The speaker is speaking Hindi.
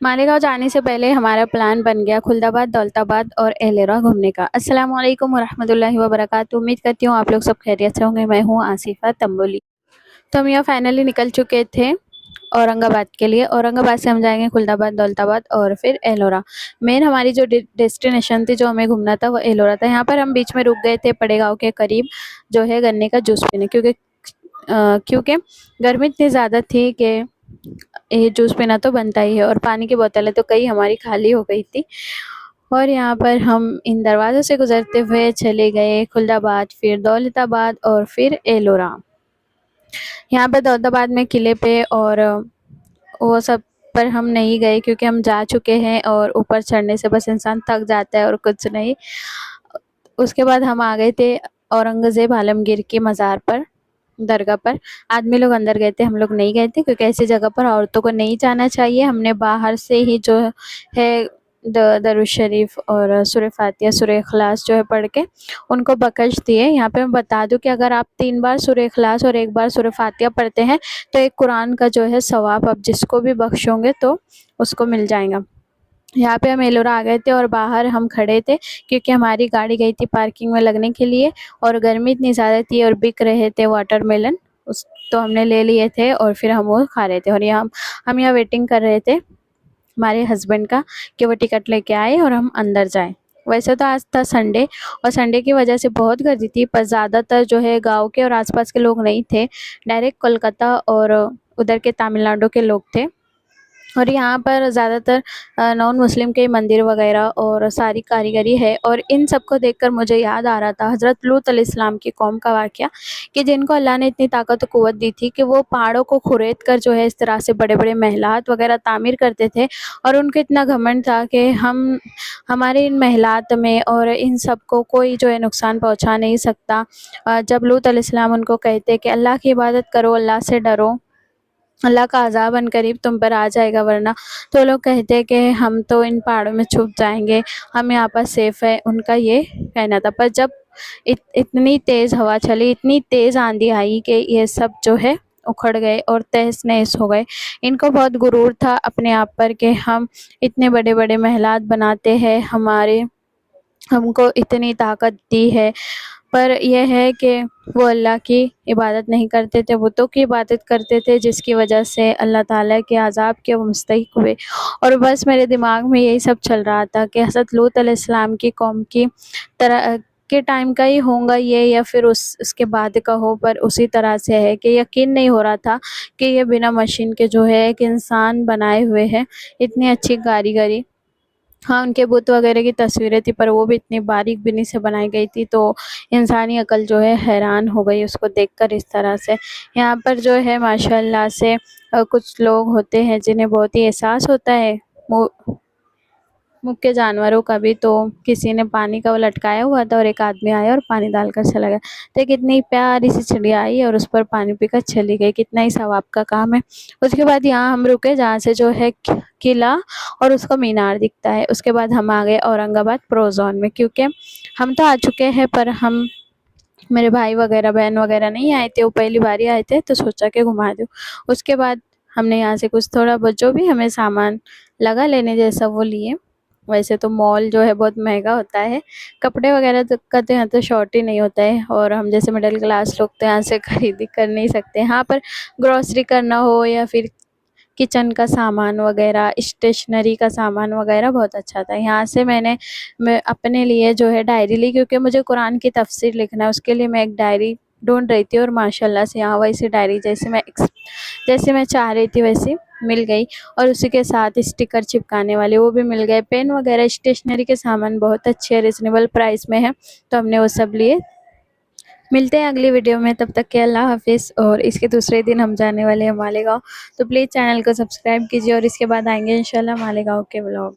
मालेगाँव जाने से पहले हमारा प्लान बन गया खुलदाबाद, दौलताबाद और एलेरा घूमने का। अस्सलाम वालेकुम वरहमतुल्लाहि वबरकातुहू। उम्मीद करती हूँ आप लोग सब खैरियत से होंगे। मैं हूँ आसिफ़ा तंबोली। तो हम यहाँ फाइनली निकल चुके थे औरंगाबाद के लिए। औरंगाबाद से हम जाएँगे खुलदाबाद, दौलताबाद और फिर एलोरा। मेन हमारी जो डेस्टिनेशन थी, जो हमें घूमना था, वो एलोरा था। यहाँ पर हम बीच में रुक गए थे पड़े गाँव के करीब, जो है गन्ने का जूस पीने, क्योंकि गर्मी इतनी ज़्यादा थी कि ये जूस पीना तो बनता ही है, और पानी की बोतलें तो कई हमारी खाली हो गई थी। और यहाँ पर हम इन दरवाज़ों से गुज़रते हुए चले गए खुलदाबाद, फिर दौलताबाद और फिर एलोरा। यहाँ पर दौलताबाद में किले पे और वो सब पर हम नहीं गए, क्योंकि हम जा चुके हैं और ऊपर चढ़ने से बस इंसान थक जाता है और कुछ नहीं। उसके बाद हम आ गए थे औरंगज़ेब आलमगीर की मज़ार पर, दरगाह पर। आदमी लोग अंदर गए थे, हम लोग नहीं गए थे, क्योंकि ऐसी जगह पर औरतों को नहीं जाना चाहिए। हमने बाहर से ही जो है दरूद शरीफ और सूरह फातिहा, सूरह इखलास जो है पढ़ के उनको बख्श दिए। यहाँ पे मैं बता दूं कि अगर आप 3 बार सूरह इखलास और 1 बार सूरह फातिहा पढ़ते हैं, तो एक कुरान का जो है सवाब आप जिसको भी बख्शोगे तो उसको मिल जाएगा। यहाँ पे हम एलोरा आ गए थे और बाहर हम खड़े थे, क्योंकि हमारी गाड़ी गई थी पार्किंग में लगने के लिए, और गर्मी इतनी ज़्यादा थी और बिक रहे थे वाटरमेलन, उस तो हमने ले लिए थे और फिर हम वो खा रहे थे। और हम यहाँ वेटिंग कर रहे थे हमारे हस्बैंड का, कि वो टिकट लेके आए और हम अंदर जाएं। वैसे तो आज था संडे, और संडे की वजह से बहुत गर्दी थी, पर ज़्यादातर जो है गांव के और आसपास के लोग नहीं थे, डायरेक्ट कोलकाता और उधर के तमिलनाडु के लोग थे। और यहाँ पर ज़्यादातर नॉन मुस्लिम के मंदिर वगैरह और सारी कारीगरी है। और इन सब को देखकर मुझे याद आ रहा था हज़रत लूत अलैहिस्सलाम की कौम का वाक़या, कि जिनको अल्लाह ने इतनी ताकत और क़ुव्वत दी थी कि वो पहाड़ों को खुरेद कर जो है इस तरह से बड़े-बड़े महलात वगैरह तामीर करते थे। और उनको इतना घमंड था कि हम हमारे इन महलात में और इन सब को कोई जो है नुकसान पहुँचा नहीं सकता। जब लूत अलैहिस्सलाम उनको कहते कि अल्लाह की इबादत करो, अल्लाह से डरो, अल्लाह का अज़ाब अनकरीब तुम पर आ जाएगा वरना, तो लोग कहते हैं कि हम तो इन पहाड़ों में छुप जाएंगे, हम यहाँ पर सेफ़ है, उनका ये कहना था। पर जब इतनी तेज़ हवा चली, इतनी तेज़ आंधी आई कि ये सब जो है उखड़ गए और तहस नहस हो गए। इनको बहुत गुरूर था अपने आप पर कि हम इतने बड़े बड़े महलात बनाते हैं, हमको इतनी ताकत दी है। पर यह है कि वो अल्लाह की इबादत नहीं करते थे, बुतों की इबादत करते थे, जिसकी वजह से अल्लाह ताला के अज़ाब के वो मुस्तहिक़ हुए। और बस मेरे दिमाग में यही सब चल रहा था कि हज़रत लूत अलैहिस्सलाम की कौम की तरह के टाइम का ही होगा ये, या फिर उसके बाद का हो। पर उसी तरह से है कि यकीन नहीं हो रहा था कि ये बिना मशीन के जो है एक इंसान बनाए हुए है, इतनी अच्छी कारीगरी। हाँ, उनके बुत वगैरह की तस्वीरें थी, पर वो भी इतनी बारीक बिनी से बनाई गई थी, तो इंसानी अकल जो है हैरान हो गई उसको देखकर इस तरह से। यहाँ पर जो है माशाल्लाह से कुछ लोग होते हैं जिन्हें बहुत ही एहसास होता है मुख्य जानवरों का भी। तो किसी ने पानी का वो लटकाया हुआ था और एक आदमी आया और पानी डालकर चला गया। तो कितनी प्यारी सी चिड़िया आई और उस पर पानी पीकर चली गई, कितना ही सवाब का काम है। उसके बाद यहाँ हम रुके जहाँ से जो है किला और उसका मीनार दिखता है। उसके बाद हम आ गए औरंगाबाद प्रो जोन में, क्योंकि हम तो आ चुके हैं, पर हम मेरे भाई वगैरह बहन वगैरह नहीं आए थे, वो पहली बार ही आए थे, तो सोचा कि घुमा दूँ। उसके बाद हमने यहाँ से कुछ थोड़ा बहुत जो भी हमें सामान लगा लेने जैसा वो लिए। वैसे तो मॉल जो है बहुत महंगा होता है, कपड़े वगैरह तो यहाँ तो शॉर्ट ही नहीं होता है, और हम जैसे मिडिल क्लास लोग तो यहाँ से खरीदी कर नहीं सकते। यहाँ पर ग्रॉसरी करना हो या फिर किचन का सामान वगैरह, स्टेशनरी का सामान वगैरह बहुत अच्छा था। यहाँ से मैं अपने लिए जो है डायरी ली, क्योंकि मुझे कुरान की तफसीर लिखना है, उसके लिए मैं एक डायरी ढूंढ रही थी। और माशाल्लाह से यहाँ वैसी डायरी जैसे मैं चाह रही थी वैसी मिल गई। और उसी के साथ स्टिकर चिपकाने वाले वो भी मिल गए। पेन वगैरह स्टेशनरी के सामान बहुत अच्छे रिजनेबल प्राइस में है, तो हमने वो सब लिए। मिलते हैं अगली वीडियो में, तब तक के अल्लाह हाफिज़। और इसके दूसरे दिन हम जाने वाले हैं मालेगाँव, तो प्लीज़ चैनल को सब्सक्राइब कीजिए, और इसके बाद आएंगे इंशाल्लाह मालेगाँव के व्लॉग।